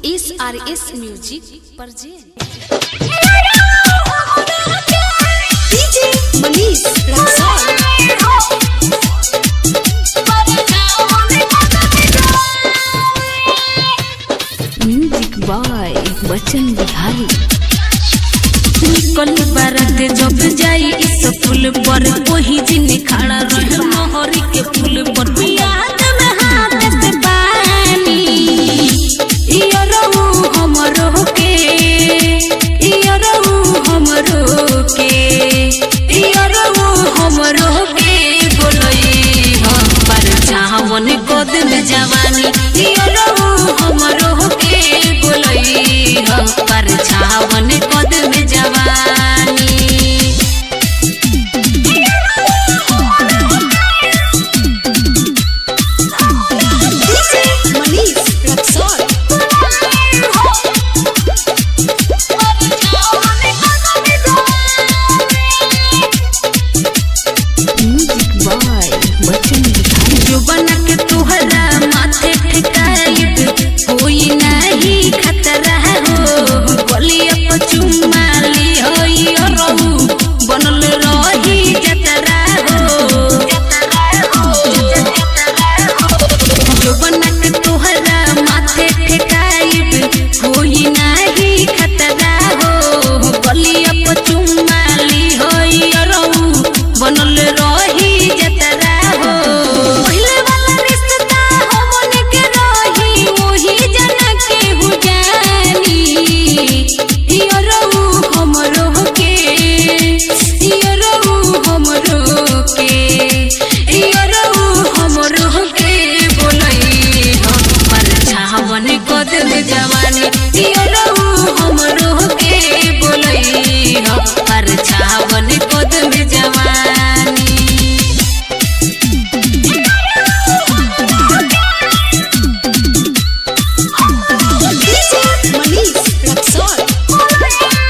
SRS music present DJ Manish Raksol music by Bachchan Bihari. निकल बारात जब जाई इस फूल पर वही जिन खड़ा रहे मोहरी के फूल पर याद में हाथ से पानी इयो रहू हमरो के इयो रहू हमरो के इयो रहू हमरो के बोलई हम पर चाहवन गोद में जवानी इयो रहू हमरो के बोलई हम पर चाहवन गोद में जवानी। DJ Manish Raksol music by Bachchan Bihari. जो बना के तोहरा माथे ठेकाइब कोई नहीं खतरा हो गलिया पर चुम्मा ली होई रहू बनल रही जतरा हो जो बना के तोहरा माथे ठेकाइब कोई नहीं खतरा हो गलिया पर चुम्मा ली होई रहू बनल रही जतरा हो पहले वाला रिश्ता हमन के रही वही जना के हो जानी इयो रहू हमरो के इयो रहू हमरो के इयो रहू हमरो के बोलई हम पर चाहवन गोद में जवानी इयो रहू हमरो के बोलई हम पर चाहवन गोद में जवानी। DJ Manish Raksol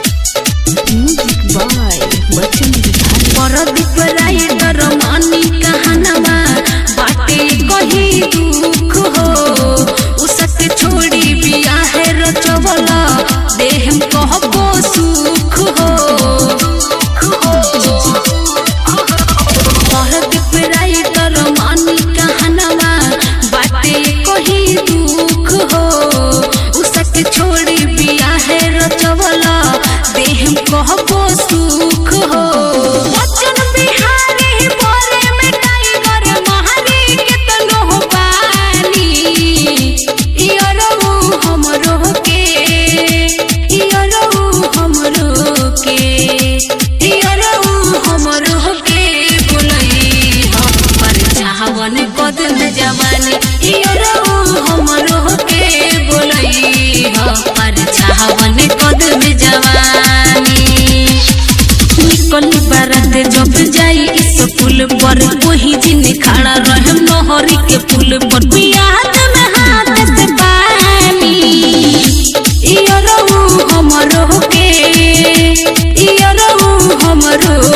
music by Bachchan Bihari. Pardeep Rai दरमानी कहानवा बाटे कही दुख हो उसके छोड़ी बियाह रचवला देहम कहबो सुख हो परदीप राय दरमानी कहानवा बाटे कही दुख हो उसके छोड़ी बियाह रचवला देहम कहबो सुख हो। बच्चन बिहारी बोरे में टाइगर महारी केतनो हो पानी इयो रहू हमरो के इयो रहू हमरो के इयो रहू हमरो के बोलई हम पर चाहवन गोद में जवानी इयो रहू हमरो के बोलई हम पर चाहवन गोद में जवानी। निकल बारात जब जाई इस फूल पर वही जिन खड़ा रहे मोहरी के फूल पर याद में हाथ से पानी इयो रहू हमरो के इयो रहू हमरो